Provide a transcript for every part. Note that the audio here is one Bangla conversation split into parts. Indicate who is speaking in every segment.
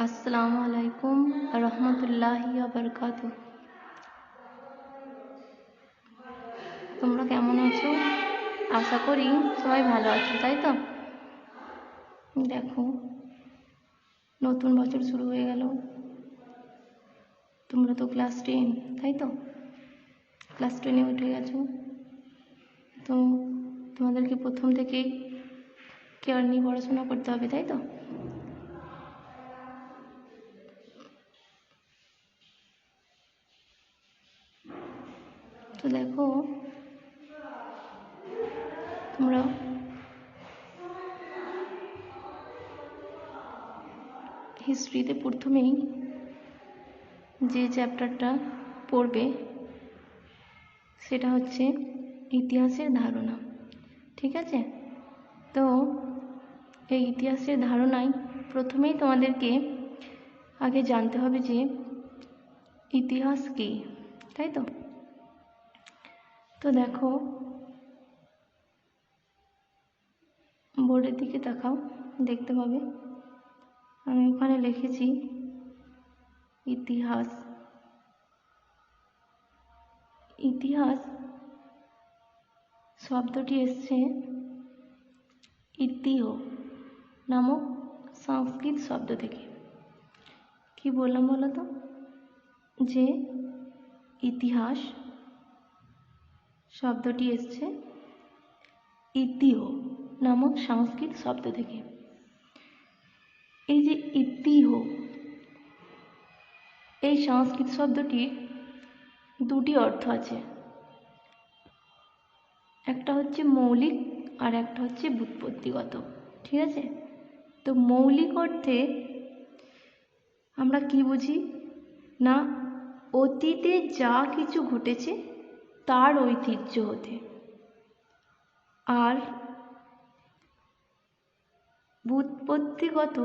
Speaker 1: আসসালামু আলাইকুম রহমতুল্লাহি বারাকাতুহু। তোমরা কেমন আছো? আশা করি সবাই ভালো আছো, তাই তো? দেখো, নতুন বছর শুরু হয়ে গেল। তোমরা তো ক্লাস 10, তাই তো? ক্লাস 10-এ উঠে গেছো। তো তোমাদেরকে প্রথম থেকেই কেয়ার নিয়ে পড়াশোনা করতে হবে, তাই তো? তো দেখো, তোমরা হিস্ট্রিতে প্রথমেই যে চ্যাপ্টারটা পড়বে সেটা হচ্ছে ইতিহাসের ধারণা, ঠিক আছে? তো এই ইতিহাসের ধারণায় প্রথমেই তোমাদেরকে আগে জানতে হবে যে ইতিহাস কী, তাই তো? তো দেখো, বোর্ডের দিকে তাকাও, দেখতে পাবে আমি ওখানে লিখেছি ইতিহাস। ইতিহাস শব্দটি এসছে ইতিহ নামক সংস্কৃত শব্দ থেকে। কি বললাম বলো তো? যে ইতিহাস শব্দটি এসছে ইতিহ নামক সংস্কৃত শব্দ থেকে। এই যে ইতিহ, এই সংস্কৃত শব্দটির দুটি অর্থ আছে, একটা হচ্ছে মৌলিক আর একটা হচ্ছে ব্যুৎপত্তিগত, ঠিক আছে? তো মৌলিক অর্থে আমরা কি বুঝি না, অতীতে যা কিছু ঘটেছে তার ঐতিহ্য হতে। আর ব্যুৎপত্তিগত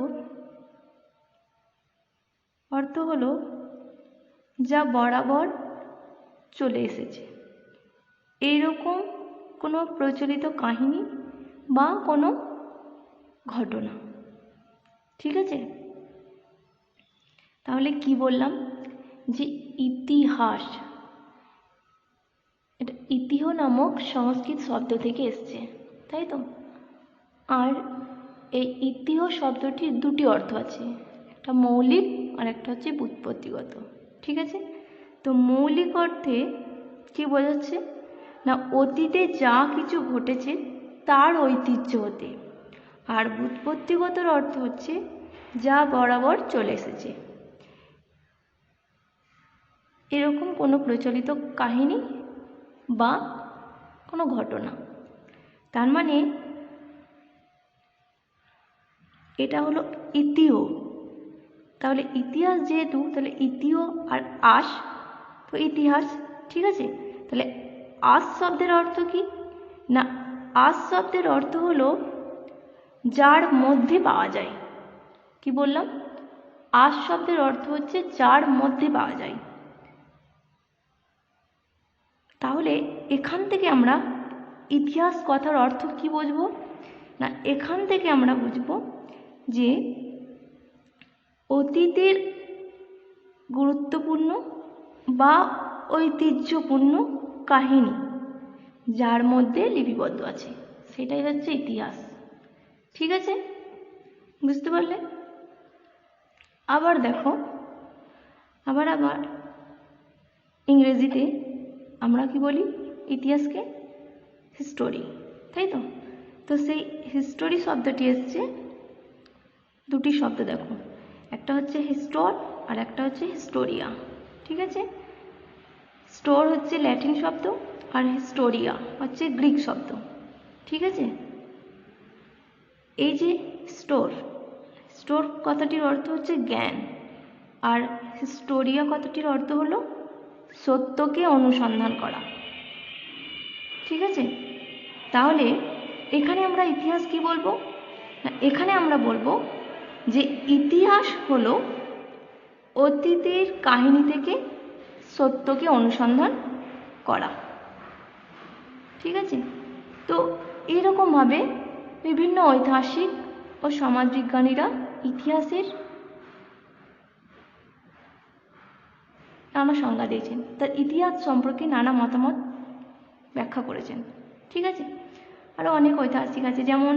Speaker 1: অর্থ হলো যা বরাবর চলে এসেছে, এইরকম কোনো প্রচলিত কাহিনী বা কোনো ঘটনা, ঠিক আছে? তাহলে কি বললাম যে ইতিহাস, এটা ইতিহ নামক সংস্কৃত শব্দ থেকে এসছে, তাই তো? আর এই ইতিহ শব্দটির দুটি অর্থ আছে, একটা মৌলিক আর একটা হচ্ছে ব্যুৎপত্তিগত, ঠিক আছে? তো মৌলিক অর্থে কি বোঝাচ্ছে না, অতীতে যা কিছু ঘটেছে তার ঐতিহ্য হতে। আর ব্যুৎপত্তিগতর অর্থ হচ্ছে যা বরাবর চলে এসেছে, এরকম কোনো প্রচলিত কাহিনী বা কোনো ঘটনা। তার মানে এটা হলো ইতিহ। তাহলে ইতিহাস যেহেতু, তাহলে ইতিহ আর আস তো ইতিহাস, ঠিক আছে? তাহলে আস শব্দের অর্থ কি না, আস শব্দের অর্থ হলো যার মধ্যে পাওয়া যায়। কি বললাম? আস শব্দের অর্থ হচ্ছে যার মধ্যে পাওয়া যায়। তাহলে এখান থেকে আমরা ইতিহাস কথার অর্থ কি বুঝবো না, এখান থেকে আমরা বুঝবো যে অতীতের গুরুত্বপূর্ণ বা ঐতিহ্যপূর্ণ কাহিনী যার মধ্যে লিপিবদ্ধ আছে, সেটাই হচ্ছে ইতিহাস, ঠিক আছে? বুঝতে পারলে? আবার দেখো, আবার ইংরেজিতে আমরা কি বলি ইতিহাসকে? হিস্টোরি, তাই তো? তো সেই হিস্টোরি শব্দটি এসছে দুটি শব্দ, দেখো, একটা হচ্ছে হিস্টোর আর একটা হচ্ছে হিস্টোরিয়া, ঠিক আছে? স্টোর হচ্ছে ল্যাটিন শব্দ আর হিস্টোরিয়া হচ্ছে গ্রিক শব্দ, ঠিক আছে? এই যে স্টোর, স্টোর কথাটির অর্থ হচ্ছে জ্ঞান, আর হিস্টোরিয়া কথাটির অর্থ হলো সত্যকে অনুসন্ধান করা, ঠিক আছে? তাহলে এখানে আমরা ইতিহাস কি বলবো না, এখানে আমরা বলবো যে ইতিহাস হলো অতীতের কাহিনী থেকে সত্যকে অনুসন্ধান করা, ঠিক আছে? তো এরকমভাবে বিভিন্ন ঐতিহাসিক ও সমাজবিজ্ঞানীরা ইতিহাসের নানা সংজ্ঞা দিয়েছেন, তার ইতিহাস সম্পর্কে নানা মতামত ব্যাখ্যা করেছেন। ঠিক আছে, আরও অনেক ঐতিহাসিক আছে, যেমন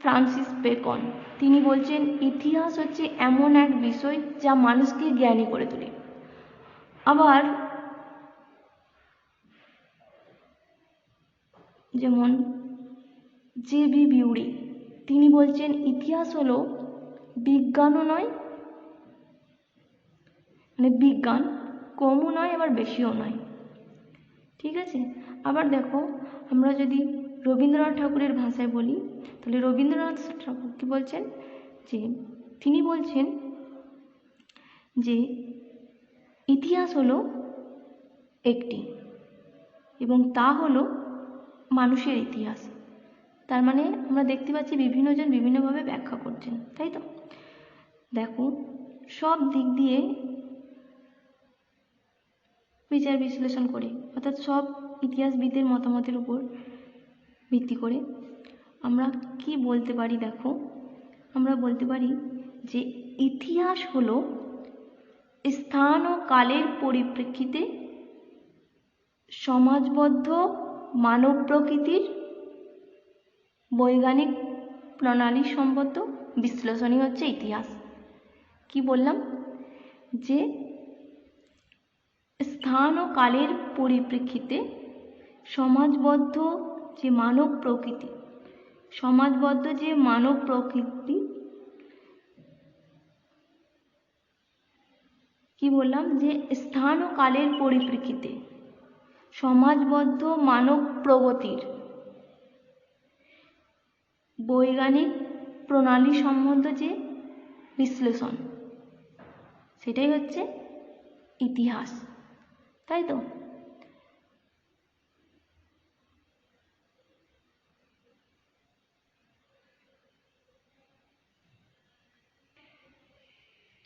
Speaker 1: ফ্রান্সিস বেকন, তিনি বলছেন ইতিহাস হচ্ছে এমন এক বিষয় যা মানুষকে জ্ঞানী করে তোলে। আবার যেমন জে.বি. বিউরি, তিনি বলছেন ইতিহাস হলো বিজ্ঞানও নয়, মানে বিজ্ঞান কমও নয় আবার বেশিও নয়। ঠিক আছে, আবার দেখো আমরা যদি রবীন্দ্রনাথ ঠাকুরের ভাষায় বলি, তাহলে রবীন্দ্রনাথ ঠাকুর কি বলছেন, যে তিনি বলছেন যে ইতিহাস হলো একটি, এবং তা হলো মানুষের ইতিহাস। তার মানে আমরা দেখতে পাচ্ছি বিভিন্নজন বিভিন্নভাবে ব্যাখ্যা করছেন, তাই তো। দেখো সব দিক দিয়ে বিচার বিশ্লেষণ করে, অর্থাৎ সব ইতিহাসবিদদের মতামতের উপর ভিত্তি করে আমরা কি বলতে পারি, দেখো আমরা বলতে পারি যে ইতিহাস হলো স্থান ও কালের পরিপ্রেক্ষিতে সমাজবদ্ধ মানব প্রকৃতির বৈজ্ঞানিক প্রণালী সম্বদ্ধ বিশ্লেষণই হচ্ছে ইতিহাস। কি বললাম, যে স্থান ও কালের পরিপ্রেক্ষিতে সমাজবদ্ধ যে মানব প্রকৃতি, সমাজবদ্ধ যে মানব প্রকৃতি, কি বললাম, যে স্থান ও কালের পরিপ্রেক্ষিতে সমাজবদ্ধ মানব প্রগতির বৈজ্ঞানিক প্রণালী সম্বন্ধ যে বিশ্লেষণ, সেটাই হচ্ছে ইতিহাস, তাই তো।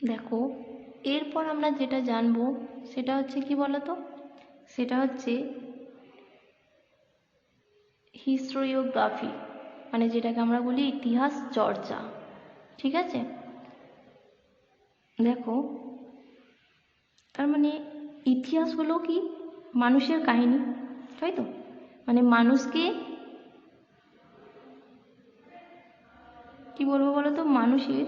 Speaker 1: দেখো এরপর আমরা যেটা জানবো সেটা হচ্ছে কি বলতো, সেটা হচ্ছে হিস্টোরিওগ্রাফি, মানে যেটাকে আমরা বলি ইতিহাস চর্চা। ঠিক আছে, দেখো তার মানে ইতিহাস হলো কি মানুষের কাহিনী, তাই তো। মানে মানুষকে কি বলবো বলো তো, মানুষের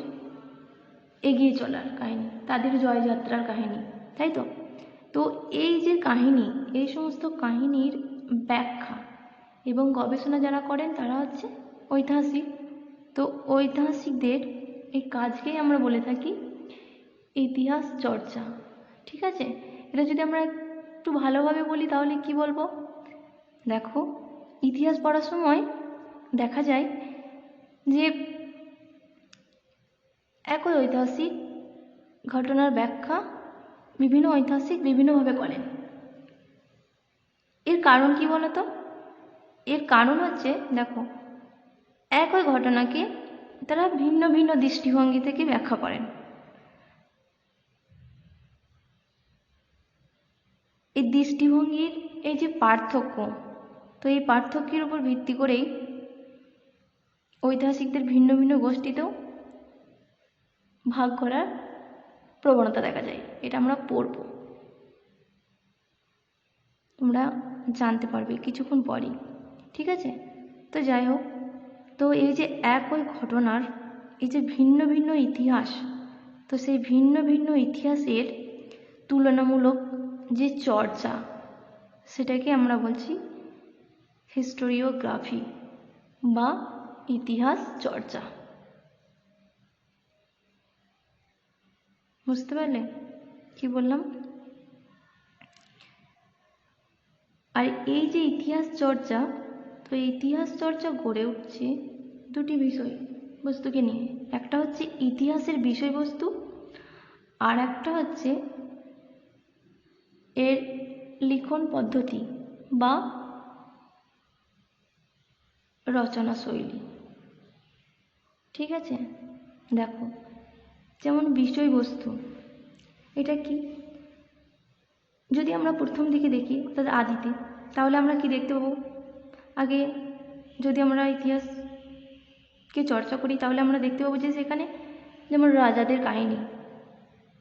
Speaker 1: এগিয়ে চলার কাহিনী, তাদের জয়যাত্রার কাহিনী, তাই তো। তো এই যে কাহিনী, এই সমস্ত কাহিনীর ব্যাখ্যা এবং গবেষণা যারা করেন তারা হচ্ছে ঐতিহাসিক। তো ঐতিহাসিকদের এই কাজকেই আমরা বলে থাকি ইতিহাস চর্চা। ঠিক আছে, এটা যদি আমরা একটু ভালোভাবে বলি তাহলে কি বলবো, দেখো ইতিহাস পড়ার সময় দেখা যায় যে একই ঐতিহাসিক ঘটনার ব্যাখ্যা বিভিন্ন ঐতিহাসিক বিভিন্নভাবে করেন। এর কারণ কি বলতো, এর কারণ হচ্ছে দেখো একই ঘটনাকে তারা ভিন্ন ভিন্ন দৃষ্টিভঙ্গি থেকে ব্যাখ্যা করেন। এই দৃষ্টিভঙ্গির এই যে পার্থক্য, তো এই পার্থক্যের উপর ভিত্তি করেই ঐতিহাসিকদের ভিন্ন ভিন্ন গোষ্ঠীতেও ভাগ করার প্রবণতা দেখা যায়। এটা আমরা পড়ব, তোমরা জানতে পারবে কিছুক্ষণ পরই। ঠিক আছে, তো যাই হোক, তো এই যে একই ঘটনার এই যে ভিন্ন ভিন্ন ইতিহাস, তো সেই ভিন্ন ভিন্ন ইতিহাসের তুলনামূলক যে চর্চা, সেটাকে আমরা বলছি হিস্টোরিওগ্রাফি বা ইতিহাস চর্চা। বুঝতে পারলে কি বললাম? আর এই যে ইতিহাস চর্চা, তো ইতিহাস চর্চা গড়ে উঠছে দুটি বিষয় বস্তুকে নিয়ে। একটা হচ্ছে ইতিহাসের বিষয়বস্তু, আর একটা হচ্ছে এর লিখন পদ্ধতি বা রচনা শৈলী। ঠিক আছে, দেখো যেমন বিষয়বস্তু, এটা কি, যদি আমরা প্রথম দিকে দেখি অর্থাৎ আদিতে, তাহলে আমরা কি দেখতে পাবো, আগে যদি আমরা ইতিহাসকে চর্চা করি তাহলে আমরা দেখতে পাবো যে সেখানে যেমন রাজাদের কাহিনী,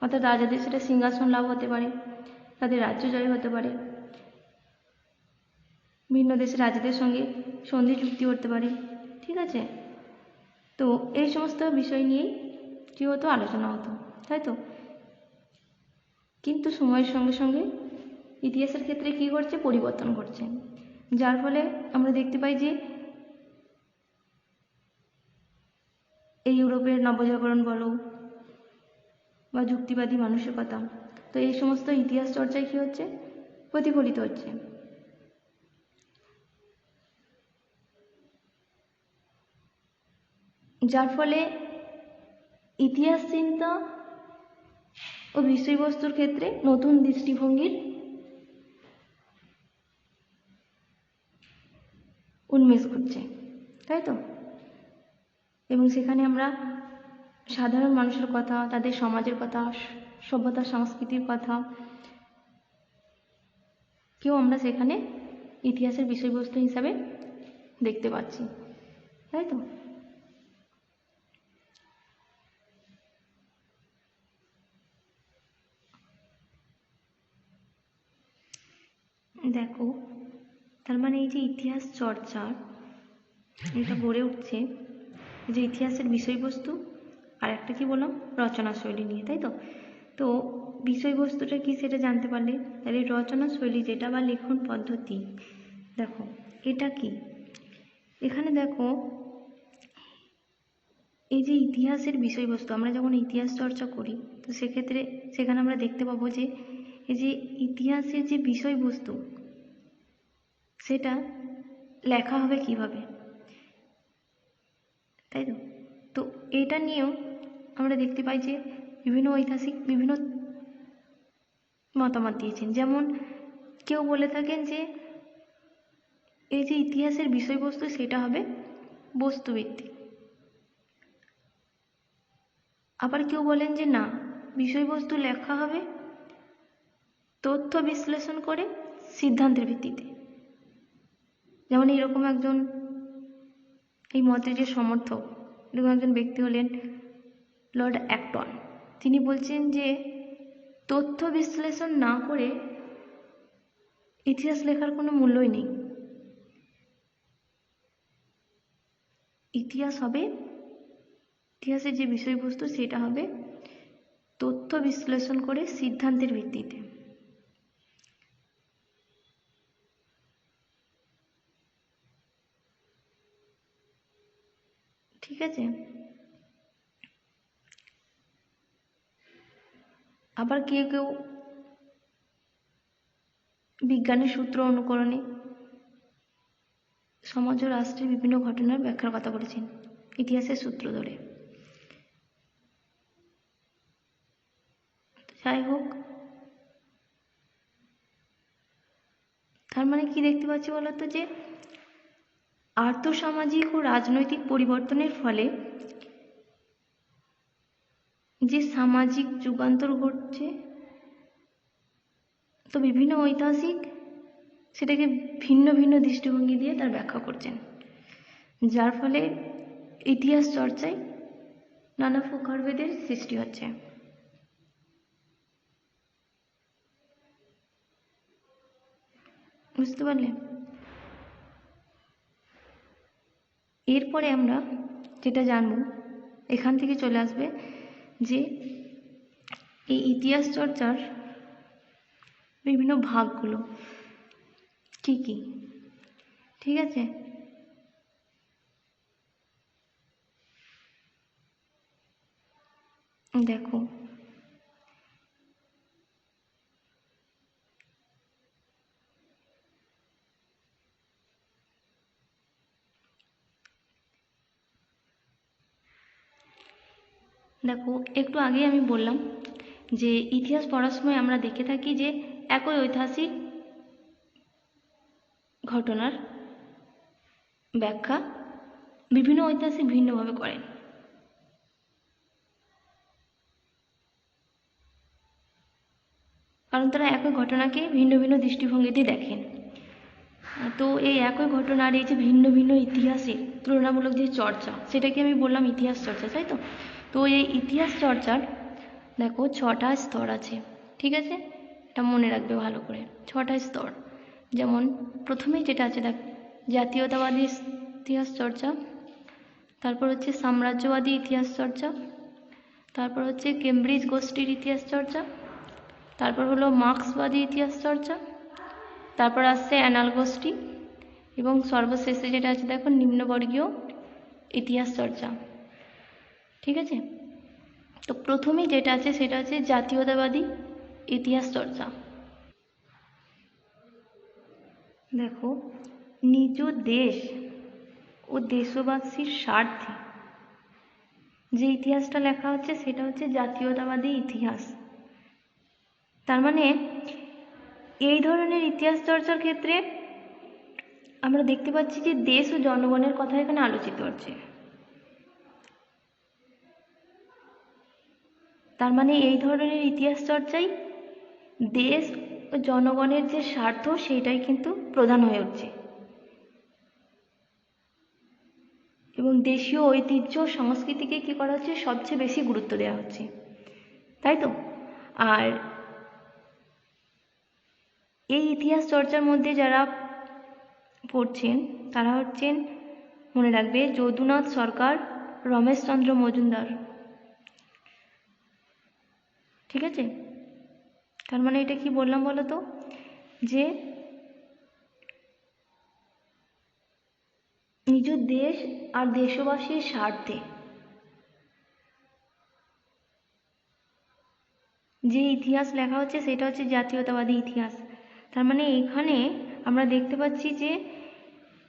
Speaker 1: অর্থাৎ রাজাদের সেটা সিংহাসন লাভ হতে পারে, তাদের রাজ্য জয় হতে পারে, ভিন্ন দেশের রাজাদের সঙ্গে সন্ধি চুক্তি করতে পারে। ঠিক আছে, তো এই সমস্ত বিষয় নিয়েই কী হতো, আলোচনা হতো, তাই তো। কিন্তু সময়ের সঙ্গে সঙ্গে ইতিহাসের ক্ষেত্রে কী ঘটছে, পরিবর্তন ঘটছে, যার ফলে আমরা দেখতে পাই যে এই ইউরোপের নবজাগরণ বলো বা যুক্তিবাদী মানসিকতা, তো এই সমস্ত ইতিহাস চর্চায় কী হচ্ছে, প্রতিফলিত হচ্ছে। যার ফলে ইতিহাস চিন্তা ও বিষয়বস্তুর ক্ষেত্রে নতুন দৃষ্টিভঙ্গির উন্মেষ ঘটছে, তাই তো। এবং সেখানে আমরা সাধারণ মানুষের কথা, তাদের সমাজের কথা, সভ্যতা সংস্কৃতির কথা কেউ আমরা সেখানে ইতিহাসের বিষয়বস্তু হিসাবে দেখতে পাচ্ছি, তাই তো। দেখো, তার মানে এই যে ইতিহাস চর্চা এটা গড়ে উঠছে যে ইতিহাসের বিষয়বস্তু আর একটা কি বললাম, রচনা শৈলী নিয়ে, তাই তো। তো বিষয়বস্তুটা কি সেটা জানতে পারলে, তাহলে রচনা শৈলী যেটা বা লেখন পদ্ধতি, দেখো এটা কি, এখানে দেখো এই যে ইতিহাসের বিষয়বস্তু, আমরা যখন ইতিহাস চর্চা করি তো সেক্ষেত্রে সেখানে আমরা দেখতে পাবো যে এই যে ইতিহাসের যে বিষয়বস্তু সেটা লেখা হবে কিভাবে, তাই তো। তো এটা নিয়েও আমরা দেখতে পাই যে বিভিন্ন ঐতিহাসিক বিভিন্ন মতামত দিয়েছেন। যেমন কেউ বলে থাকেন যে এই যে ইতিহাসের বিষয়বস্তু সেটা হবে বস্তুভিত্তিক, আবার কেউ বলেন যে না, বিষয়বস্তু লেখা হবে তথ্য বিশ্লেষণ করে সিদ্ধান্তের ভিত্তিতে। যেমন এইরকম একজন, এই মতের যে সমর্থক এরকম একজন ব্যক্তি হলেন লর্ড অ্যাক্টন। তিনি বলছেন যে তথ্য বিশ্লেষণ না করে ইতিহাস লেখার কোনো মূল্যই নেই। ইতিহাসের যে বিষয়বস্তু সেটা হবে তথ্য বিশ্লেষণ করে সিদ্ধান্তের ভিত্তিতে। ঠিক আছে, আবার কেউ কেউ বিজ্ঞানের সূত্র অনুকরণে সমাজ ও রাষ্ট্রের বিভিন্ন ঘটনার ব্যাখ্যার কথা বলেছেন ইতিহাসের সূত্র ধরে। যাই হোক, তার মানে কি দেখতে পাচ্ছি বলতো, যে আর্থসামাজিক ও রাজনৈতিক পরিবর্তনের ফলে যে সামাজিক যুগান্তর ঘটছে, তো বিভিন্ন ঐতিহাসিক সেটাকে ভিন্ন ভিন্ন দৃষ্টিভঙ্গি দিয়ে তার ব্যাখ্যা করছেন, যার ফলে ইতিহাস চর্চায় নানা প্রকারভেদের সৃষ্টি হচ্ছে। বুঝতে পারলে? এরপরে আমরা যেটা জানবো, এখান থেকে চলে আসবে যে এই ইতিহাস চর্চার বিভিন্ন ভাগগুলো কি কি। ঠিক আছে, দেখো দেখো একটু আগেই আমি বললাম যে ইতিহাস পড়ার সময় আমরা দেখে থাকি যে একই ঐতিহাসিক ঘটনার ব্যাখ্যা বিভিন্ন ঐতিহাসিক ভিন্নভাবে করেন। কারণ তারা একই ঘটনাকে ভিন্ন ভিন্ন দৃষ্টিভঙ্গিতে দেখেন। তো এই একই ঘটনার এই যে ভিন্ন ভিন্ন ইতিহাসে তুলনামূলক যে চর্চা, সেটাকে আমি বললাম ইতিহাস চর্চা, তাই তো। তো এই ইতিহাস চর্চার দেখো 6টা স্তর আছে, ঠিক আছে, এটা মনে রাখবে ভালো করে। 6টা স্তর, যেমন প্রথমেই যেটা আছে দেখ, জাতীয়তাবাদী ইতিহাস চর্চা, তারপর হচ্ছে সাম্রাজ্যবাদী ইতিহাস চর্চা, তারপর হচ্ছে কেমব্রিজ গোষ্ঠীর ইতিহাস চর্চা, তারপর হলো মার্ক্সবাদী ইতিহাস চর্চা, তারপর আসছে অ্যানাল গোষ্ঠী, এবং সর্বশেষে যেটা আছে দেখো নিম্নবর্গীয় ইতিহাস চর্চা, ঠিক আছে। তো প্রথমেই যেটা আছে সেটা হচ্ছে জাতীয়তাবাদী ইতিহাস চর্চা। দেখো, নিজ দেশ ও দেশবাসীর স্বার্থে যে ইতিহাসটা লেখা হচ্ছে সেটা হচ্ছে জাতীয়তাবাদী ইতিহাস। তার মানে এই ধরনের ইতিহাস চর্চার ক্ষেত্রে আমরা দেখতে পাচ্ছি যে দেশ ও জনগণের কথা এখানে আলোচিত হচ্ছে। তার মানে এই ধরনের ইতিহাস চর্চায় দেশ ও জনগণের যে স্বার্থ সেইটাই কিন্তু প্রধান হয়ে উঠছে, এবং দেশীয় ঐতিহ্য সংস্কৃতিকে কী করা হচ্ছে, সবচেয়ে বেশি গুরুত্ব দেওয়া হচ্ছে, তাই তো। আর এই ইতিহাস চর্চার মধ্যে যারা পড়ছেন তারা হচ্ছেন, মনে রাখবে, যদুনাথ সরকার, রমেশচন্দ্র মজুমদার, ঠিক আছে। তার মানে এটা কি বললাম বলো তো, যে নিজ দেশ আর দেশবাসীর স্বার্থে যে ইতিহাস লেখা হচ্ছে সেটা হচ্ছে জাতীয়তাবাদী ইতিহাস। তার মানে এখানে আমরা দেখতে পাচ্ছি যে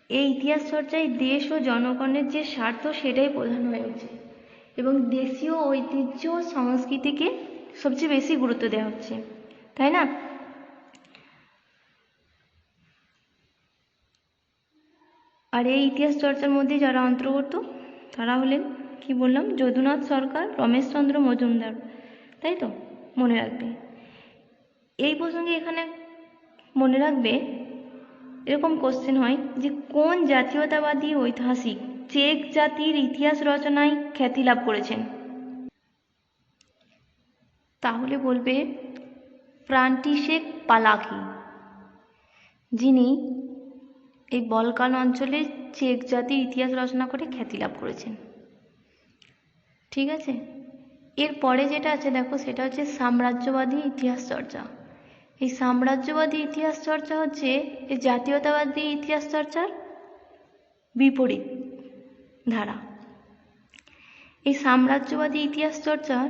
Speaker 1: এই ইতিহাস চর্চায় দেশ ও জনগণের যে স্বার্থ সেটাই প্রধান হয়ে উঠছে, এবং দেশীয় ঐতিহ্য সংস্কৃতিকে সবচেয়ে বেশি গুরুত্ব দেওয়া হচ্ছে, তাই না। আর এই ইতিহাস চর্চার মধ্যে যারা অন্তর্গত তারা হলেন, কি বললাম, যদুনাথ সরকার, রমেশচন্দ্র মজুমদার, তাই তো, মনে রাখবে। এই প্রসঙ্গে এখানে মনে রাখবে, এরকম কোশ্চেন হয় যে কোন জাতীয়তাবাদী ঐতিহাসিক চেক জাতির ইতিহাস রচনায় খ্যাতি লাভ করেছেন, তাহলে বলবে ফ্রান্টিশেক পালাকি, যিনি এই বলকান অঞ্চলে চেক জাতির ইতিহাস রচনা করে খ্যাতি লাভ করেছেন, ঠিক আছে। এরপরে যেটা আছে দেখো, সেটা হচ্ছে সাম্রাজ্যবাদী ইতিহাস চর্চা। এই সাম্রাজ্যবাদী ইতিহাস চর্চা হচ্ছে এই জাতীয়তাবাদী ইতিহাস চর্চার বিপরীত ধারা। এই সাম্রাজ্যবাদী ইতিহাস চর্চার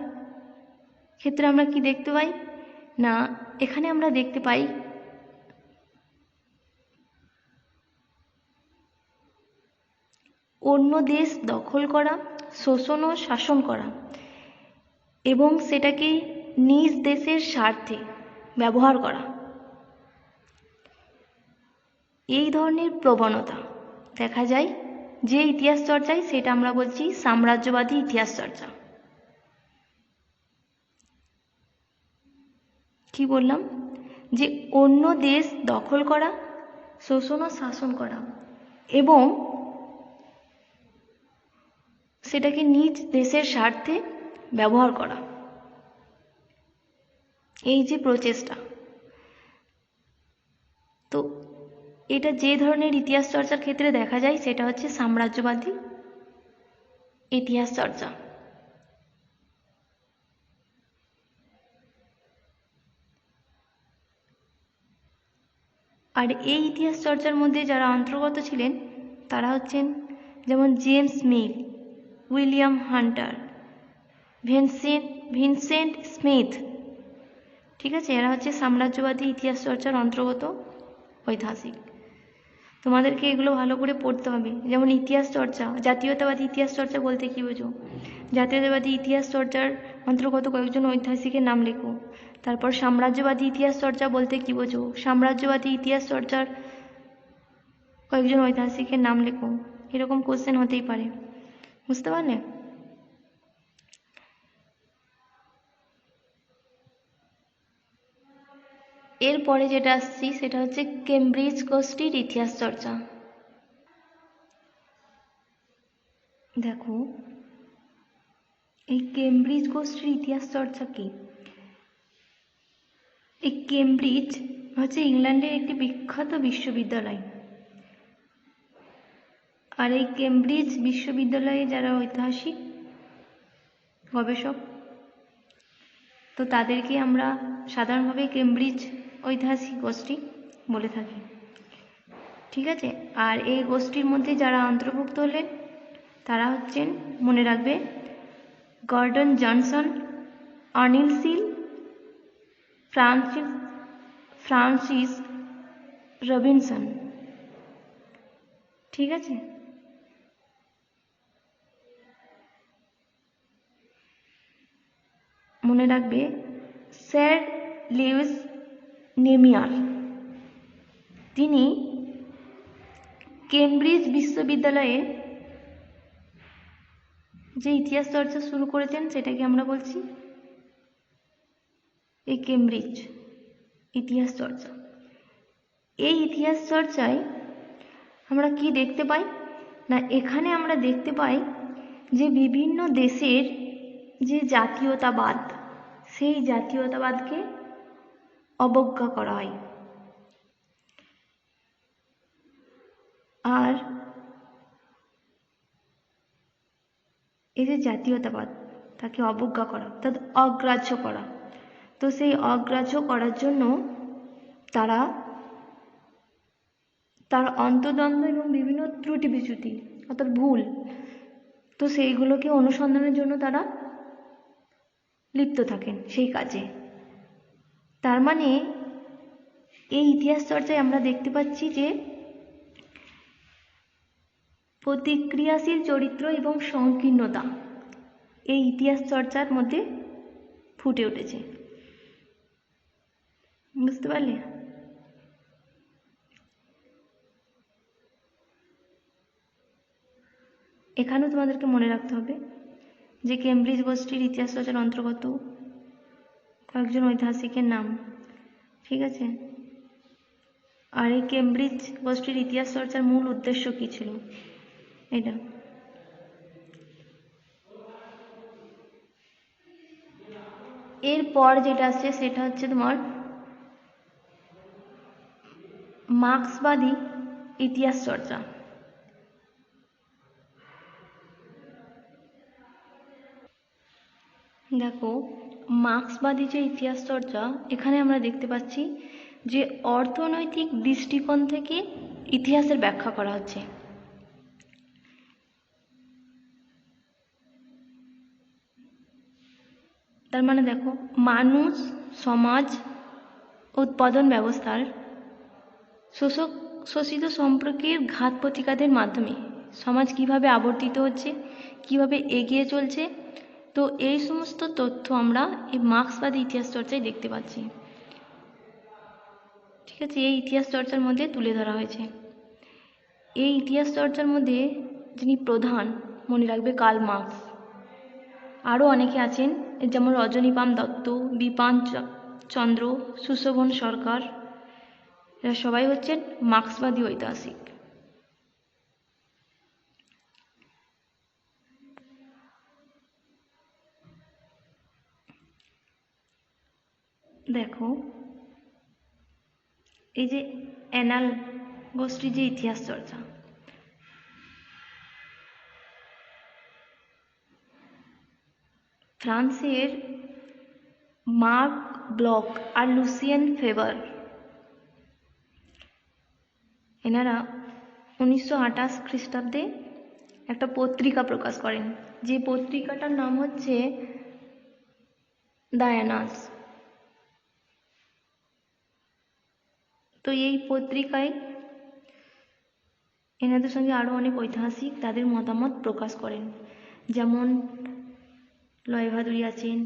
Speaker 1: ক্ষেত্রে আমরা কি দেখতে পাই না, এখানে আমরা দেখতে পাই অন্য দেশ দখল করা, শোষণ ও শাসন করা, এবং সেটাকে নিজ দেশের স্বার্থে ব্যবহার করা, এই ধরনের প্রবণতা দেখা যায় যে ইতিহাস চর্চায়, সেটা আমরা বলছি সাম্রাজ্যবাদী ইতিহাস চর্চা। কি বললাম, যে অন্য দেশ দখল করা, শোষণ ও শাসন করা, এবং সেটাকে নিজ দেশের স্বার্থে ব্যবহার করা, এই যে প্রচেষ্টা, তো এটা যে ধরনের ইতিহাস চর্চার ক্ষেত্রে দেখা যায় সেটা হচ্ছে সাম্রাজ্যবাদী ইতিহাস চর্চা। আর এই ইতিহাস চর্চার মধ্যে যারা অন্তর্গত ছিলেন তারা হচ্ছেন যেমন James Mill, William Hunter, Vincent Smith, ঠিক আছে। এরা হচ্ছে সাম্রাজ্যবাদী ইতিহাস চর্চার অন্তর্গত ঐতিহাসিক। তোমাদেরকে এগুলো ভালো করে পড়তে হবে। যেমন ইতিহাস চর্চা, জাতীয়তাবাদী ইতিহাস চর্চা বলতে কী বোঝো, জাতীয়তাবাদী ইতিহাস চর্চার অন্তর্গত কয়েকজন ঐতিহাসিকের নাম লেখো। তারপর সাম্রাজ্যবাদী ইতিহাস চর্চা বলতে কী বোঝো, সাম্রাজ্যবাদী ইতিহাস চর্চার কয়েকজন ঐতিহাসিকের নাম লেখো। এরকম কোশ্চেন হতেই পারে, বুঝতে পারলে। এরপরে যেটা আসছি সেটা হচ্ছে কেমব্রিজ গোষ্ঠীর ইতিহাস চর্চা। দেখো, এই কেমব্রিজ গোষ্ঠীর ইতিহাস চর্চা কি? এই কেমব্রিজ হচ্ছে ইংল্যান্ডের একটি বিখ্যাত বিশ্ববিদ্যালয়। আর এই কেমব্রিজ বিশ্ববিদ্যালয়ে যারা ঐতিহাসিক গবেষক, তো তাদেরকে আমরা সাধারণভাবে কেমব্রিজ ঐতিহাসিক গোষ্ঠী বলে থাকি। ঠিক আছে, আর এই গোষ্ঠীর মধ্যে যারা অন্তর্ভুক্ত হলেন তারা হচ্ছেন, মনে রাখবে, Gordon Johnson, Anil seal, Francis Robinson. ঠিক আছে, মনে রাখবে স্যার লিউইস নেমিয়ার, তিনি কেমব্রিজ বিশ্ববিদ্যালয়ে যে ইতিহাস চর্চা শুরু করেছেন সেটাকে আমরা বলছি এই কেমব্রিজ ইতিহাস চর্চা। এই ইতিহাস চর্চায় আমরা কি দেখতে পাই না, এখানে আমরা দেখতে পাই যে বিভিন্ন দেশের যে জাতীয়তাবাদ, সেই জাতীয়তাবাদকে অবজ্ঞা করা হয়। আর এই যে জাতীয়তাবাদ, তাকে অবজ্ঞা করা অর্থাৎ অগ্রাহ্য করা, তো সেই অগ্রাহ্য করার জন্য তারা তার অন্তর্দ্বন্দ্ব এবং বিভিন্ন ত্রুটি বিচ্যুতি অর্থাৎ ভুল, তো সেইগুলোকে অনুসন্ধানের জন্য তারা লিপ্ত থাকেন সেই কাজে। তার মানে এই ইতিহাস চর্চায় আমরা দেখতে পাচ্ছি যে প্রতিক্রিয়াশীল চরিত্র এবং সংকীর্ণতা এই ইতিহাস চর্চার মধ্যে ফুটে উঠেছে। বুঝতে পারলে? এখানেও তোমাদেরকে মনে রাখতে হবে যে কেমব্রিজ গোষ্ঠীর ইতিহাস চর্চার অন্তর্গত কয়েকজন ঐতিহাসিকের নাম। ঠিক আছে, আর এই কেমব্রিজ গোষ্ঠীর ইতিহাস চর্চার মূল উদ্দেশ্য কী ছিল এটা। এরপর যেটা আসছে সেটা হচ্ছে তোমার মার্ক্সবাদী ইতিহাস চর্চা। দেখো, মার্ক্সবাদী যে ইতিহাস চর্চা, এখানে আমরা দেখতে পাচ্ছি যে অর্থনৈতিক দৃষ্টিকোণ থেকে ইতিহাসের ব্যাখ্যা করা হচ্ছে। তার মানে দেখো, মানুষ, সমাজ, উৎপাদন ব্যবস্থার শোষিত সম্পর্কের ঘাত প্রতিঘাতের মাধ্যমে সমাজ কিভাবে আবর্তিত হচ্ছে, কিভাবে এগিয়ে চলছে, তো এই সমস্ত তথ্য আমরা এই মার্ক্সবাদী ইতিহাস চর্চায় দেখতে পাচ্ছি। ঠিক আছে, এই ইতিহাস চর্চার মধ্যে তুলে ধরা হয়েছে। এই ইতিহাস চর্চার মধ্যে যিনি প্রধান, মনে রাখবে কার্ল মার্ক্স। আরও অনেকে আছেন, যেমন রজনীপাম দত্ত, বিপান চন্দ্র, সুশোভন সরকার, এরা সবাই হচ্ছেন মার্ক্সবাদী ঐতিহাসিক। দেখো, এই যে অ্যানাল গোষ্ঠীর যে ইতিহাস চর্চা, ফ্রান্সের মার্ক ব্লক আর লুসিয়ান ফেভার, এনারা 1928 খ্রিস্টাব্দে একটা পত্রিকা প্রকাশ করেন, যে পত্রিকাটার নাম হচ্ছে দ্য অ্যানালস। তো এই পত্রিকায় এনাদের সঙ্গে আরও অনেক ঐতিহাসিক তাদের মতামত প্রকাশ করেন, যেমন লয় ভাদুড়ি আছেন,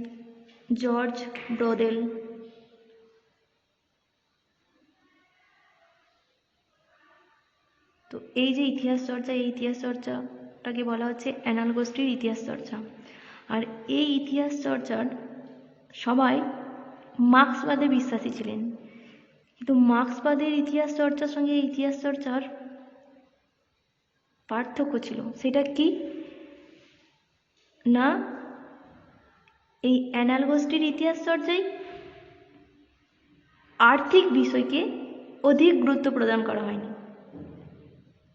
Speaker 1: জর্জ ব্রোদেল। তো এই যে ইতিহাস চর্চা, এই ইতিহাস চর্চাটাকে বলা হচ্ছে অ্যানাল গোষ্ঠীর ইতিহাস চর্চা। আর এই ইতিহাস চর্চার সবাই মার্ক্সবাদে বিশ্বাসী ছিলেন, কিন্তু মার্ক্সবাদের ইতিহাস চর্চার সঙ্গে ইতিহাস চর্চার পার্থক্য ছিল। সেটা কি না, এই অ্যানাল গোষ্ঠীর ইতিহাস চর্চায় আর্থিক বিষয়কে অধিক গুরুত্ব প্রদান করা হয়নি।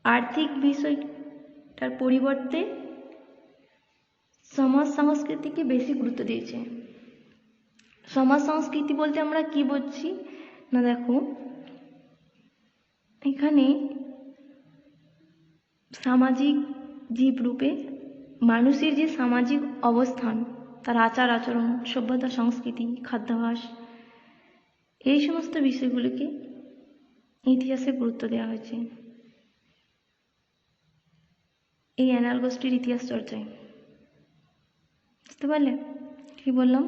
Speaker 1: আর্থিক বিষয়টার পরিবর্তে সমাজ সংস্কৃতিকে বেশি গুরুত্ব দিয়েছে। সমাজ সংস্কৃতি বলতে আমরা কি বুঝছি না, দেখো এখানে সামাজিক জীবরূপে মানুষের যে সামাজিক অবস্থান, তার আচার আচরণ, সভ্যতা, সংস্কৃতি, খাদ্যাভ্যাস, এই সমস্ত বিষয়গুলিকে ইতিহাসে গুরুত্ব দেওয়া হয়েছে এই অ্যানাল গোষ্ঠীর ইতিহাস চর্চায়। বুঝতে পারলে কি বললাম?